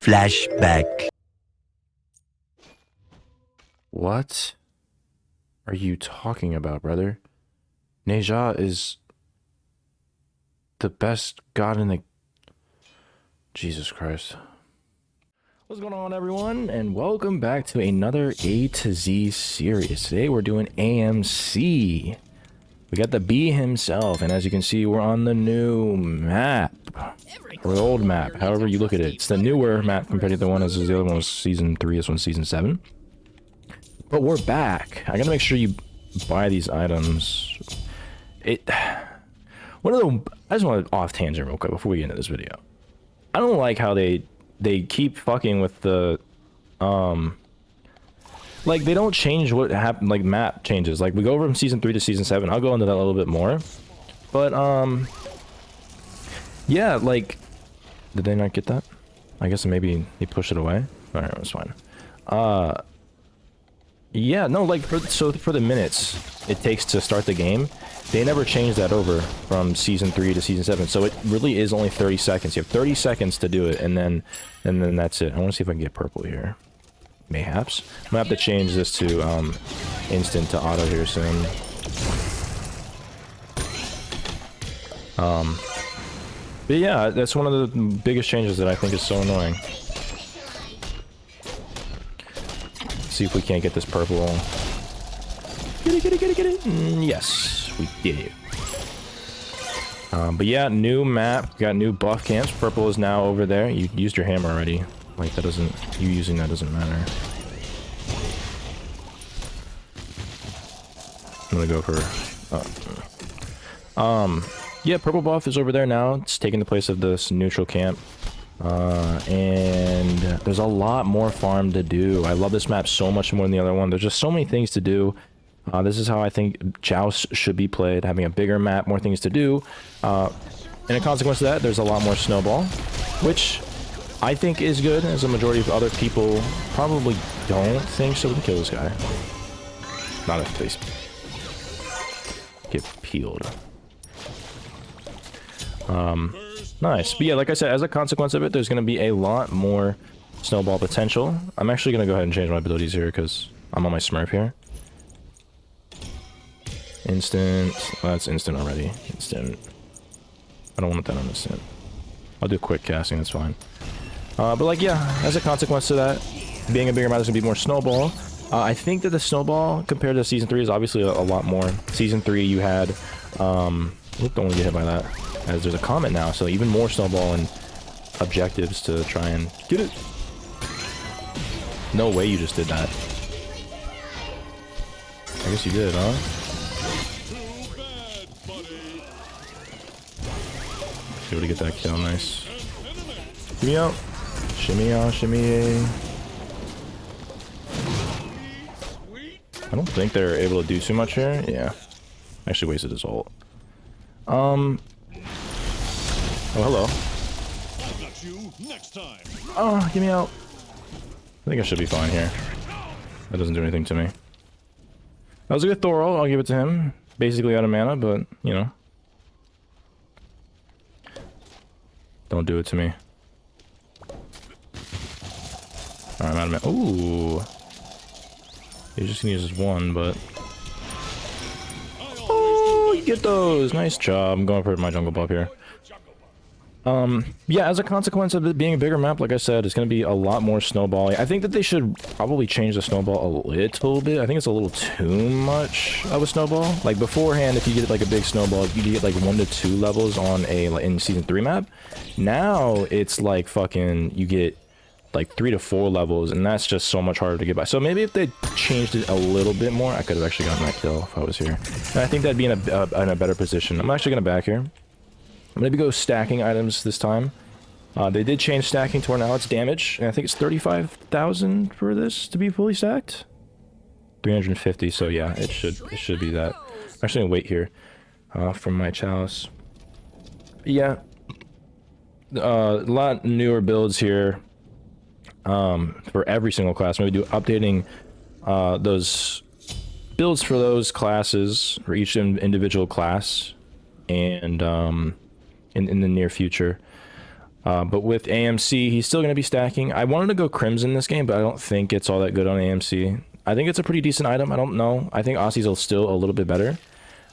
Flashback. What are you talking about, brother? Neja is the best god in the... Jesus Christ. What's going on, everyone? And welcome back to another A to Z series. Today we're doing AMC. We got the B himself, and as you can see, we're on the new map. Or the old map, however you look at it. It's the newer map compared to the one as the other one was Season 3, this one's Season 7. But we're back. I gotta make sure you buy these items. I just want to off tangent real quick before we get into this video. I don't like how they keep fucking with the like they don't change what happened, like map changes. Like we go over from Season 3 to Season 7. I'll go into that a little bit more. But yeah, like, did they not get that? I guess maybe he pushed it away. Alright, that's fine. Yeah, no, like, for the minutes it takes to start the game, they never changed that over from Season 3 to Season 7, so it really is only 30 seconds. You have 30 seconds to do it, and then that's it. I want to see if I can get purple here. Mayhaps. I'm gonna have to change this to, instant to auto here soon. But yeah, that's one of the biggest changes that I think is so annoying. See if we can't get this purple. Get it. Yes, we did it. But yeah, new map, got new buff camps. Purple is now over there. You used your hammer already. Like, that doesn't, you using that doesn't matter. I'm gonna go for, yeah, purple buff is over there now. It's taking the place of this neutral camp. And there's a lot more farm to do. I love this map so much more than the other one. There's just so many things to do. This is how I think Joust should be played, having a bigger map, more things to do. And a consequence of that, there's a lot more snowball, which I think is good, as a majority of other people probably don't think. So we can kill this guy. Not if they get peeled. Nice. But yeah, like I said, as a consequence of it, there's going to be a lot more snowball potential. I'm actually going to go ahead and change my abilities here because I'm on my Smurf here. Instant. Well, that's instant already. Instant. I don't want that on instant. I'll do quick casting, that's fine. But like, yeah, as a consequence to that, being a bigger map, there's going to be more snowball. I think that the snowball compared to Season 3 is obviously a lot more. Season 3, you had... Don't want to get hit by that. As there's a comment now, so even more snowball and objectives to try and get it. No way you just did that. I guess you did, huh? Be able to get that kill, nice. Shimmy out. Shimmy out, shimmy. I don't think they're able to do too much here. Yeah. Actually wasted his ult. Oh, hello. Oh, get me out. I think I should be fine here. That doesn't do anything to me. That was a good Thorol, I'll give it to him. Basically out of mana, but, you know. Don't do it to me. Alright, I'm out of mana. Ooh. He's just gonna use this one, but... Oh, you get those! Nice job. I'm going for my jungle buff here. Yeah, as a consequence of it being a bigger map, like I said, it's going to be a lot more snowballing. I think that they should probably change the snowball a little bit. I think it's a little too much of a snowball. Like, beforehand, if you get like a big snowball, you get like 1 to 2 levels on in Season 3 map. Now, it's like fucking, you get like 3 to 4 levels, and that's just so much harder to get by. So maybe if they changed it a little bit more, I could have actually gotten that kill if I was here. And I think that'd be in a better position. I'm actually going to back here. I'm going to go stacking items this time. They did change stacking to where now it's damage, and I think it's 35,000 for this to be fully stacked. 350, so yeah, it should be that. I'm actually going to wait here from my chalice. Yeah. A lot newer builds here for every single class. Maybe do updating those builds for those classes, for each individual class, and in the near future. But with AMC, he's still going to be stacking. I wanted to go Crimson this game, but I don't think it's all that good on AMC. I think it's a pretty decent item. I don't know. I think Aussie's still a little bit better.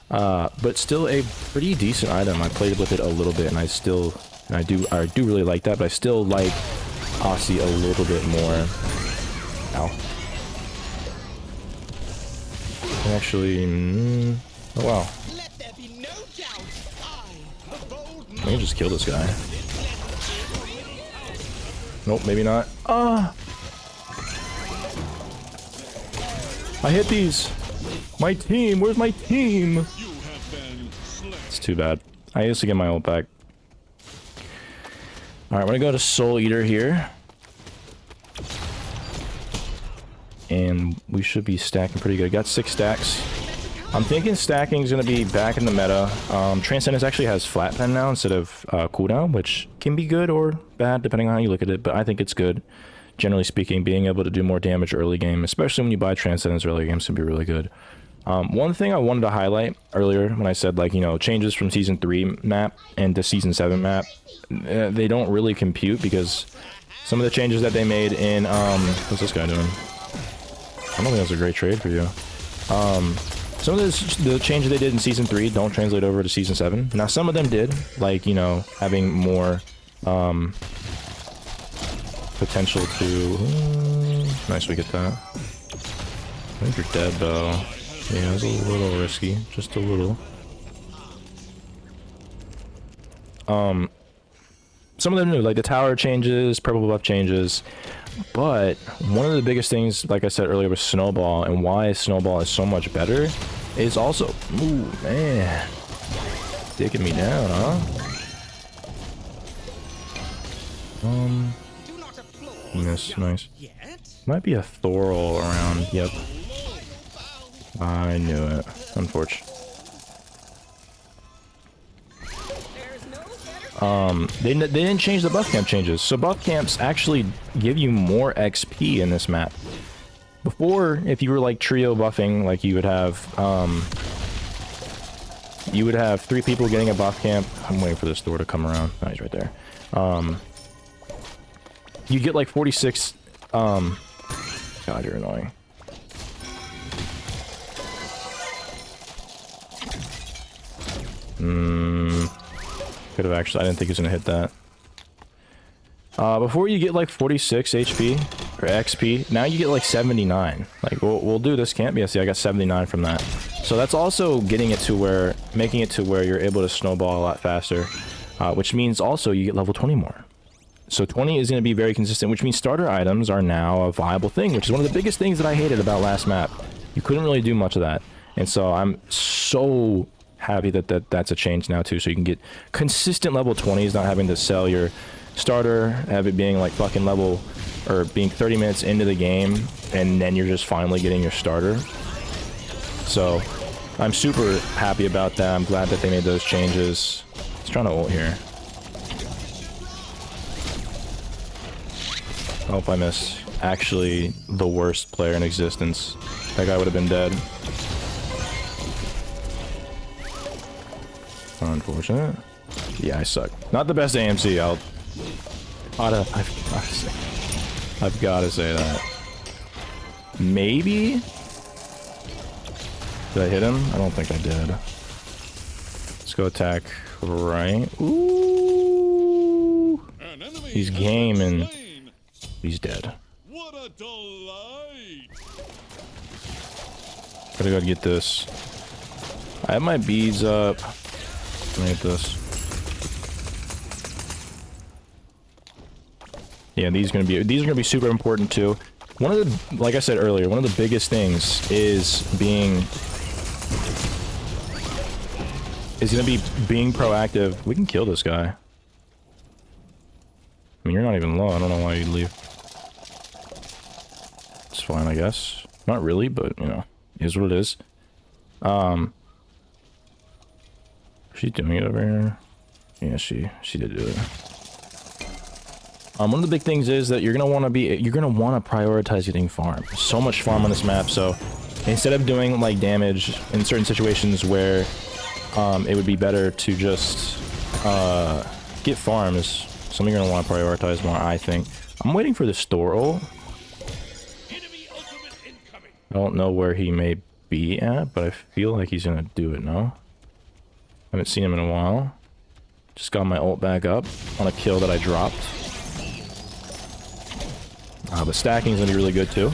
But still a pretty decent item. I played with it a little bit, and I do really like that, but I still like Aussie a little bit more. Ow. Actually, oh wow. Let me just kill this guy. Nope, maybe not. Ah! I hit these! My team! Where's my team? It's too bad. I used to get my ult back. Alright, I'm gonna go to Soul Eater here. And we should be stacking pretty good. Got 6 stacks. I'm thinking stacking is going to be back in the meta. Transcendence actually has flat pen now instead of cooldown, which can be good or bad depending on how you look at it, but I think it's good. Generally speaking, being able to do more damage early game, especially when you buy Transcendence early games, can be really good. One thing I wanted to highlight earlier when I said, like, you know, changes from Season 3 map and to Season 7 map, they don't really compute because some of the changes that they made in... what's this guy doing? I don't think that's a great trade for you. Some of the changes they did in Season 3 don't translate over to Season 7. Now, some of them did, like, you know, having more potential to... nice, we get that. I think you're dead, though. Yeah, it was a little risky. Just a little. Some of them new, like the tower changes, purple buff changes. But one of the biggest things, like I said earlier, with Snowball, and why Snowball is so much better, is also... Ooh, man. Taking me down, huh? Yes, nice. Might be a Thorol around. Yep. I knew it. Unfortunate. They didn't change the buff camp changes, so buff camps actually give you more XP in this map. Before, if you were like trio buffing, like you would have 3 people getting a buff camp. I'm waiting for this door to come around. Oh, he's right there. You get like 46. God, you're annoying. Could have actually, I didn't think he was gonna hit that. Before you get like 46 HP or XP, now you get like 79. Like we'll do this camp. Yeah, see, I got 79 from that. So that's also getting it to where, making it to where you're able to snowball a lot faster, which means also you get level 20 more. So 20 is going to be very consistent, which means starter items are now a viable thing, which is one of the biggest things that I hated about last map. You couldn't really do much of that, and so I'm so happy that that's a change now too, so you can get consistent level 20s, not having to sell your starter, have it being like fucking level, or being 30 minutes into the game and then you're just finally getting your starter. So I'm super happy about that. I'm glad that they made those changes. He's trying to ult here. I hope I miss. Actually the worst player in existence. That guy would have been dead. Unfortunate. Yeah, I suck. Not the best AMC. I've got to say that. Maybe? Did I hit him? I don't think I did. Let's go attack right. Ooh. He's gaming. He's dead. What a delight. Gotta go get this. I have my beads up. Let me get this. Yeah, these are gonna be super important too. One of the, like I said earlier, one of the biggest things is being proactive. We can kill this guy. I mean, you're not even low. I don't know why you'd leave. It's fine, I guess. Not really, but you know, it is what it is. She's doing it over here. Yeah, she did do it. One of the big things is that you're gonna want to prioritize getting farm. So much farm on this map, so instead of doing like damage in certain situations where it would be better to just get farms, Something you're gonna want to prioritize more, I think. I'm waiting for the store ult. I don't know where he may be at, but I feel like he's gonna do it now. Haven't seen him in a while. Just got my ult back up on a kill that I dropped. The stacking's gonna be really good too.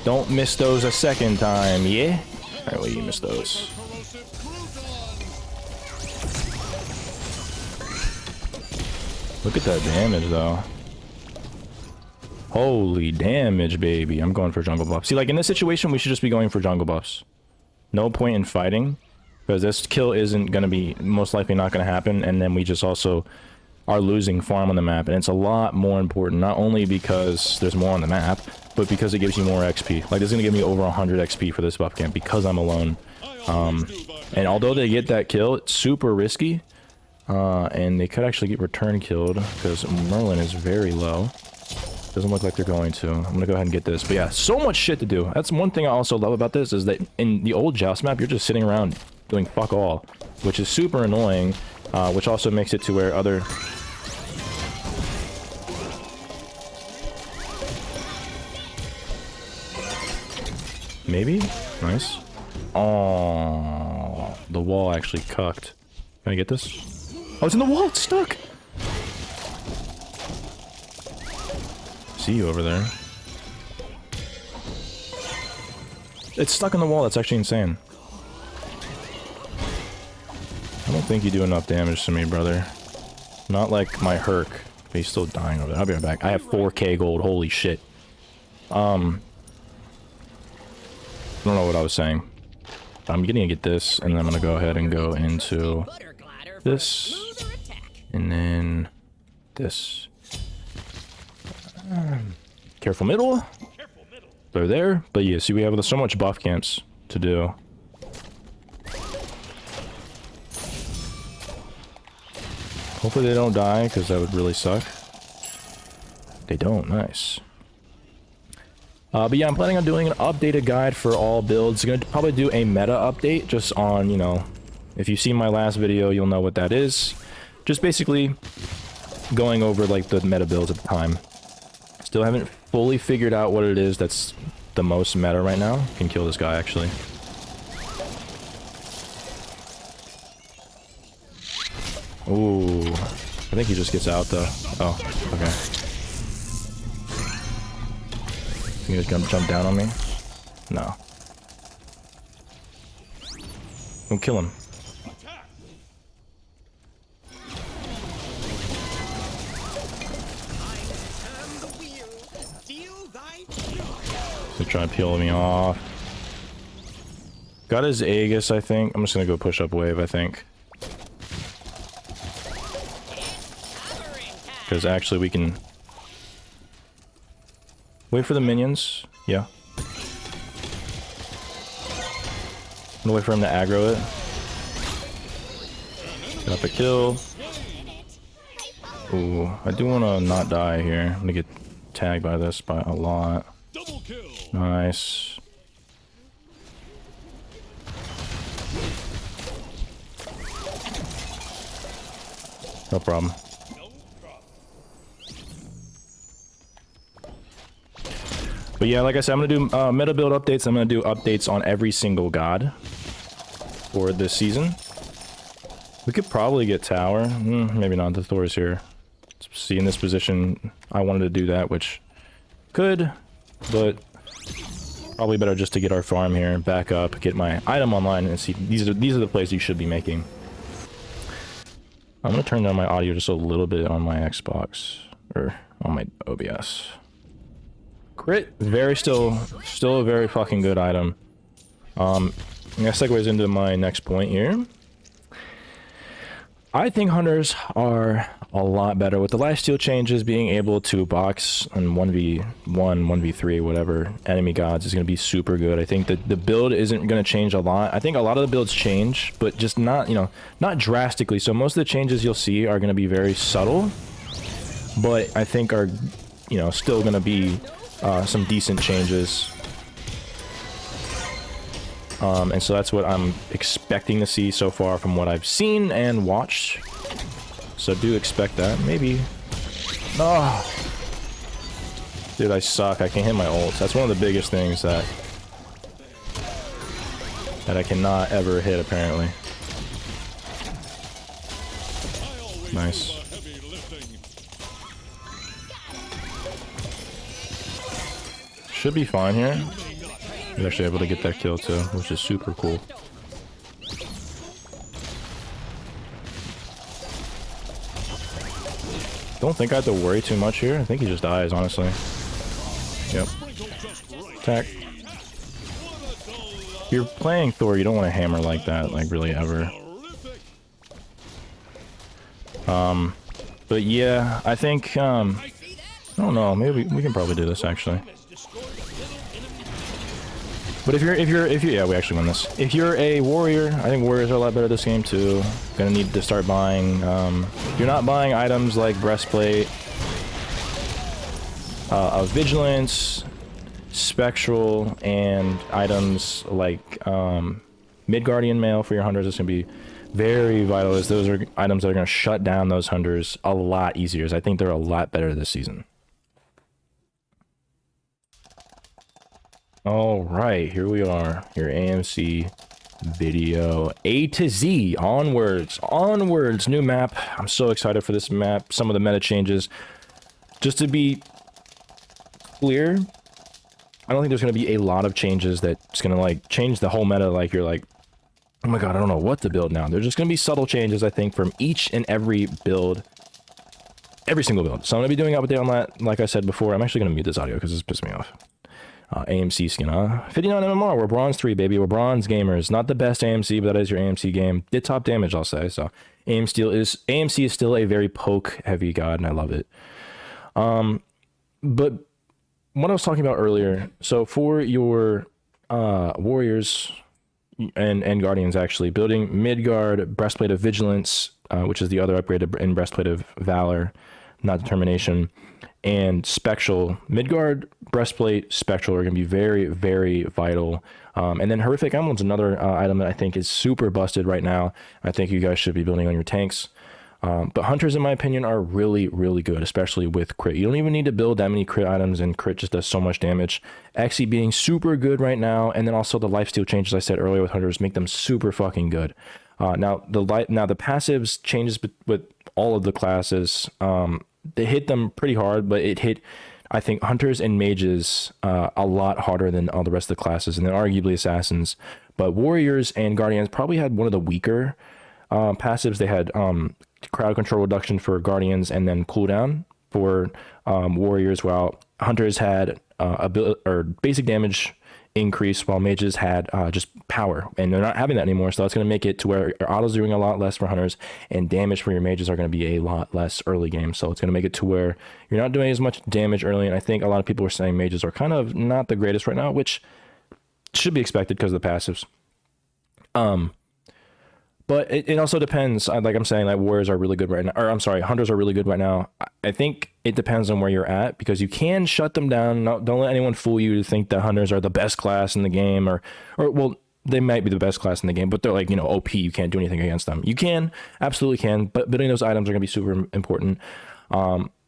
Don't miss those a second time, yeah? Alright, well, you missed those. Look at that damage, though. Holy damage, baby. I'm going for jungle buff. See, like, in this situation, we should just be going for jungle buffs. No point in fighting, because this kill isn't going to be, most likely not going to happen, and then we just also are losing farm on the map, and it's a lot more important, not only because there's more on the map, but because it gives you more XP. Like, this is going to give me over 100 XP for this buff camp, because I'm alone. And although they get that kill, it's super risky. And they could actually get return killed because Merlin is very low. Doesn't look like they're going to. I'm gonna go ahead and get this. But yeah, so much shit to do. That's one thing I also love about this, is that in the old Joust map, you're just sitting around doing fuck all, which is super annoying, which also makes it to where other... Maybe? Nice. Oh, the wall actually cucked. Can I get this? Oh, it's in the wall! It's stuck! See you over there. It's stuck in the wall. That's actually insane. I don't think you do enough damage to me, brother. Not like my Herc. But he's still dying over there. I'll be right back. I have 4k gold. Holy shit. I don't know what I was saying. I'm gonna get this, and then I'm gonna go ahead and go into this, and then this. Careful middle. They're there, but yeah, see, we have so much buff camps to do. Hopefully they don't die, because that would really suck. They don't. Nice. But yeah, I'm planning on doing an updated guide for all builds. I'm going to probably do a meta update just on, you know, if you've seen my last video, you'll know what that is. Just basically going over, like, the meta builds at the time. Still haven't fully figured out what it is that's the most meta right now. Can kill this guy, actually. Ooh. I think he just gets out, though. Oh, okay. You guys gonna jump down on me? No. Don't kill him. They're trying to peel me off. Got his Aegis, I think. I'm just gonna go push up wave, I think. Because actually we can... Wait for the minions. Yeah. I'm gonna wait for him to aggro it. Got the kill. Ooh, I do want to not die here. I'm gonna get tagged by this by a lot. Nice. No problem. But yeah, like I said, I'm going to do meta build updates. I'm going to do updates on every single god for this season. We could probably get tower. Maybe not. The Thor's here. See, in this position, I wanted to do that, which could, but probably better just to get our farm here, back up, get my item online, and see. These are the plays you should be making. I'm going to turn down my audio just a little bit on my Xbox, or on my OBS. Crit, still a very fucking good item. That segues into my next point here. I think hunters are a lot better with the lifesteal changes. Being able to box and 1v1, 1v3, whatever enemy gods is going to be super good. I think that the build isn't going to change a lot. I think a lot of the builds change, but just not, you know, not drastically. So most of the changes you'll see are going to be very subtle, but I think are, you know, still going to be some decent changes. And so that's what I'm expecting to see so far from what I've seen and watched. So do expect that. Maybe. Oh. Dude, I suck. I can't hit my ults. That's one of the biggest things that I cannot ever hit, apparently. Nice. Should be fine here. We're actually able to get that kill too, which is super cool. Don't think I have to worry too much here. I think he just dies, honestly. Yep. Attack. If you're playing Thor, you don't want to hammer like that, like really ever. But yeah, I think, I don't know, maybe we can probably do this actually. But if you're, yeah, we actually win this. If you're a warrior, I think warriors are a lot better this game too. Gonna need to start buying, if you're not buying items like breastplate, vigilance, spectral, and items like, mid-guardian mail for your hunters, it's gonna be very vital, as those are items that are gonna shut down those hunters a lot easier. I think they're a lot better this season. All right, here we are, your AMC video A to Z, onwards, new map. I'm so excited for this map. Some of the meta changes. Just to be clear, I don't think there's going to be a lot of changes that's going to like change the whole meta. Like you're like, oh my god, I don't know what to build now. There's just going to be subtle changes, I think, from each and every build, every single build. So I'm going to be doing an update on that. Like I said before, I'm actually going to mute this audio because it's pissing me off. AMC skin, 59 MMR, we're bronze 3, baby, we're bronze gamers. Not the best AMC, but that is your AMC game. Did top damage, I'll say, so AMC is still a very poke heavy god, and I love it. But what I was talking about earlier, so for your warriors and guardians, actually, building Midgard, Breastplate of Vigilance, which is the other upgrade in Breastplate of Valor, not Determination, and Spectral. Midgard, Breastplate, Spectral are going to be very, very vital. And then Horrific Emblem's another item that I think is super busted right now. I think you guys should be building on your tanks. But Hunters, in my opinion, are really, really good, especially with crit. You don't even need to build that many crit items, and crit just does so much damage. Xe being super good right now, and then also the lifesteal changes I said earlier with Hunters make them super fucking good. Now the passives changes with all of the classes. They hit them pretty hard, but it hit, I think, Hunters and Mages a lot harder than all the rest of the classes, and then arguably Assassins. But Warriors and Guardians probably had one of the weaker passives. They had crowd control reduction for Guardians and then cooldown for Warriors, while Hunters had basic damage increase, while Mages had just power, and they're not having that anymore. So that's going to make it to where your auto's doing a lot less for Hunters, and damage for your Mages are going to be a lot less early game. So it's going to make it to where you're not doing as much damage early, and I think a lot of people are saying Mages are kind of not the greatest right now, which should be expected because of the passives. But it also depends. Like I'm saying, like Warriors are really good right now, or I'm sorry, Hunters are really good right now. I think it depends on where you're at, because you can shut them down. Don't let anyone fool you to think that Hunters are the best class in the game, or well, they might be the best class in the game, but they're like, you know, OP. You can't do anything against them. You can, absolutely can, but building those items are going to be super important.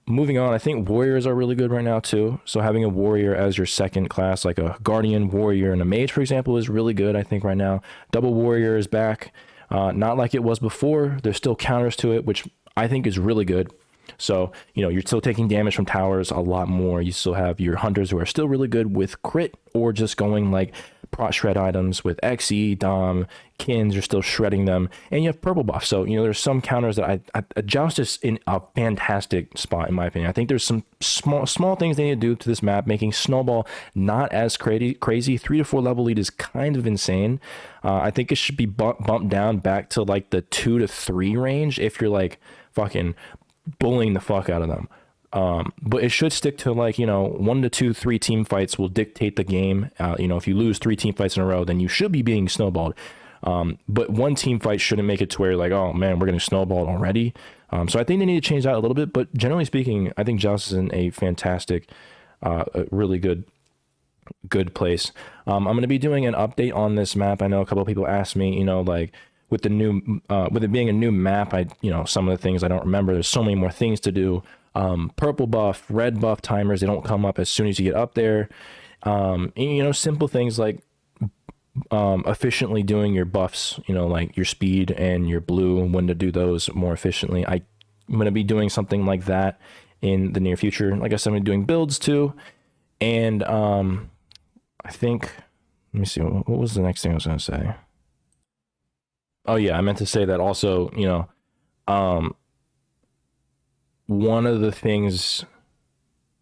Moving on, I think Warriors are really good right now too. So having a Warrior as your second class, like a Guardian, Warrior, and a Mage, for example, is really good, I think, right now. Double Warrior is back. Not like it was before. There's still counters to it, which I think is really good. So, you know, you're still taking damage from towers a lot more. You still have your Hunters who are still really good with crit, or just going like prot shred items with Xe, Dom, Kins, you're still shredding them. And you have purple buff. So, you know, there's some counters that Joust is in a fantastic spot, in my opinion. I think there's some small things they need to do to this map, making Snowball not as crazy. 3 to 4 level lead is kind of insane. I think it should be bumped down back to like the 2 to 3 range if you're like fucking bullying the fuck out of them. But it should stick to like, you know, 1 to 2, 3 team fights will dictate the game. You know, if you lose 3 team fights in a row, then you should be being snowballed. But one team fight shouldn't make it to where you're like, oh man, we're getting snowballed already. So I think they need to change that a little bit. But generally speaking, I think Joust is in a fantastic, a really good place. I'm going to be doing an update on this map. I know a couple of people asked me, you know, like, with the new with it being a new map, some of the things I don't remember. There's so many more things to do. Purple buff, red buff timers, they don't come up as soon as you get up there. And, simple things like efficiently doing your buffs, like your speed and your blue, when to do those more efficiently. I'm going to be doing something like that in the near future. Like I said, I'm gonna be doing builds too. And I think, let me see, what was the next thing I was going to say? Oh yeah, I meant to say that also, one of the things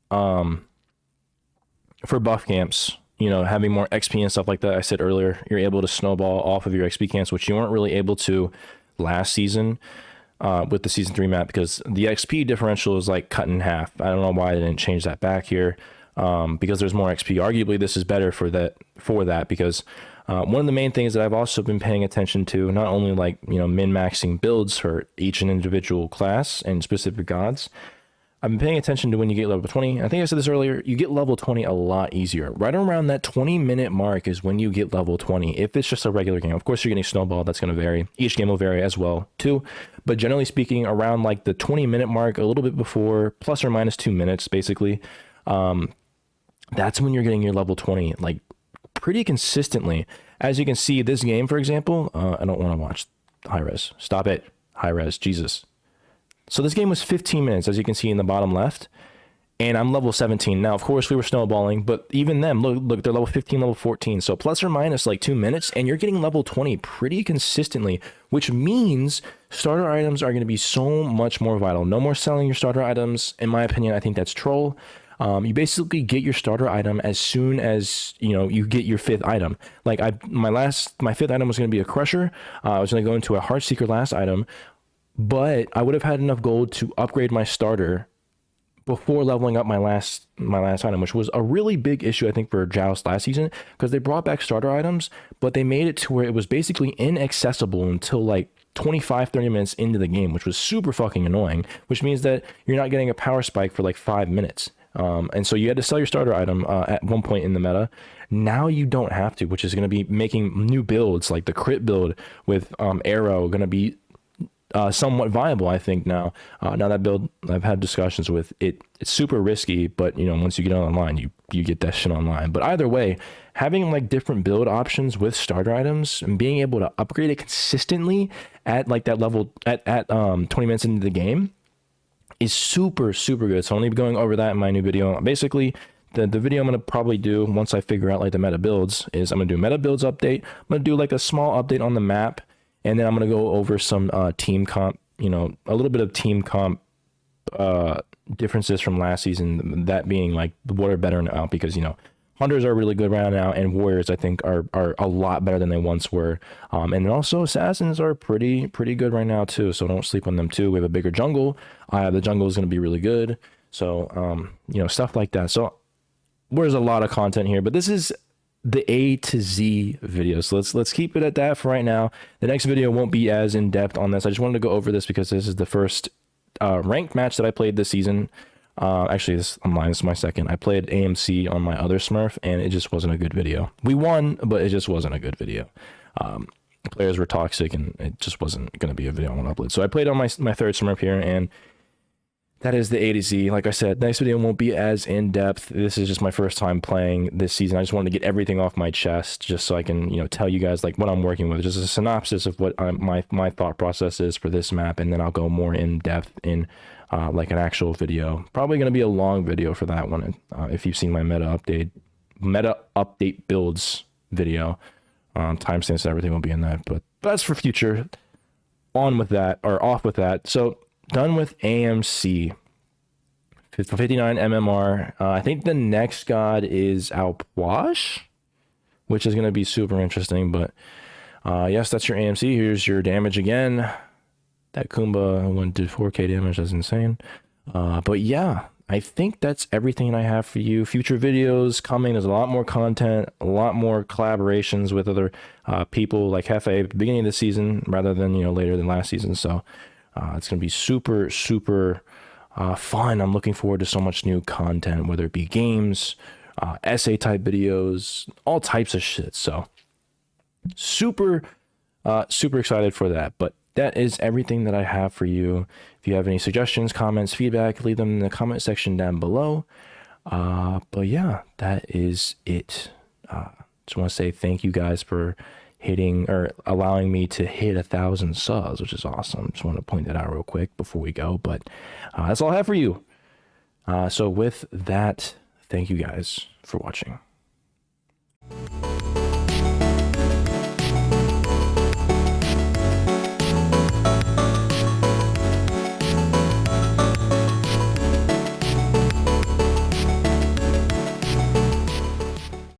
for buff camps, having more XP and stuff like that, I said earlier, you're able to snowball off of your XP camps, which you weren't really able to last season with the Season 3 map, because the XP differential is like cut in half. I don't know why they didn't change that back here, because there's more XP. Arguably, this is better for that because one of the main things that I've also been paying attention to, not only like, min-maxing builds for each and individual class and specific gods, I've been paying attention to when you get level 20. I think I said this earlier, you get level 20 a lot easier. Right around that 20-minute mark is when you get level 20. If it's just a regular game, of course, you're getting snowballed. That's going to vary. Each game will vary as well, too. But generally speaking, around like the 20-minute mark, a little bit before, plus or minus 2 minutes, basically, that's when you're getting your level 20, like pretty consistently. As you can see, this game, for example, I don't want to watch high res. Stop it. High res. Jesus. So this game was 15 minutes, as you can see in the bottom left, and I'm level 17. Now, of course, we were snowballing, but even them, look, they're level 15, level 14. So plus or minus like 2 minutes, and you're getting level 20 pretty consistently, which means starter items are going to be so much more vital. No more selling your starter items. In my opinion, I think that's troll. You basically get your starter item as soon as, you get your 5th item. Like my 5th item was going to be a crusher. I was going to go into a Heartseeker last item, but I would have had enough gold to upgrade my starter before leveling up my last item, which was a really big issue, I think, for Joust last season, because they brought back starter items, but they made it to where it was basically inaccessible until like 25-30 minutes into the game, which was super fucking annoying, which means that you're not getting a power spike for like 5 minutes. And so you had to sell your starter item at one point in the meta. Now you don't have to, which is going to be making new builds like the crit build with Arrow going to be somewhat viable, I think. Now that build, I've had discussions with it. It's super risky, but once you get it online, you get that shit online. But either way, having like different build options with starter items and being able to upgrade it consistently at like that level at 20 minutes into the game is super, super good. So I'm going to be going over that in my new video. Basically, the video I'm going to probably do once I figure out like the meta builds is I'm going to do meta builds update. I'm going to do like a small update on the map, and then I'm going to go over some team comp, a little bit of team comp differences from last season, that being like what are better now, because Hunters are really good right now, and Warriors, I think, are a lot better than they once were. And then also Assassins are pretty good right now too, so don't sleep on them too. We have a bigger jungle. The jungle is going to be really good. So, stuff like that. So there's a lot of content here, but this is the A to Z video. So let's keep it at that for right now. The next video won't be as in-depth on this. I just wanted to go over this because this is the first ranked match that I played this season. Actually, I'm lying, this is my second. I played AMC on my other Smurf, and it just wasn't a good video. We won, but it just wasn't a good video. The players were toxic, and it just wasn't going to be a video I want to upload. So I played on my third Smurf here, and that is the A to Z. Like I said, next video won't be as in-depth. This is just my first time playing this season. I just wanted to get everything off my chest, just so I can, tell you guys like what I'm working with. Just a synopsis of what my thought process is for this map, and then I'll go more in-depth in like an actual video. Probably going to be a long video for that one. If you've seen my meta update builds video, timestamps and everything will be in that. But that's for future. On with that, or off with that. So done with AMC. 59 MMR. I think the next god is Alpwash, which is going to be super interesting. But yes, that's your AMC. Here's your damage again. That Kumba went to 4k damage. That's insane. But yeah, I think that's everything I have for you. Future videos coming. There's a lot more content, a lot more collaborations with other people like Hefe at the beginning of the season rather than, later than last season. So it's going to be super, super fun. I'm looking forward to so much new content, whether it be games, essay type videos, all types of shit. So super Super excited for that. But that is everything that I have for you. If you have any suggestions, comments, feedback, leave them in the comment section down below. But yeah, that is it. Just want to say thank you guys for hitting or allowing me to hit 1,000 subs, which is awesome. Just want to point that out real quick before we go. But that's all I have for you. So with that, thank you guys for watching.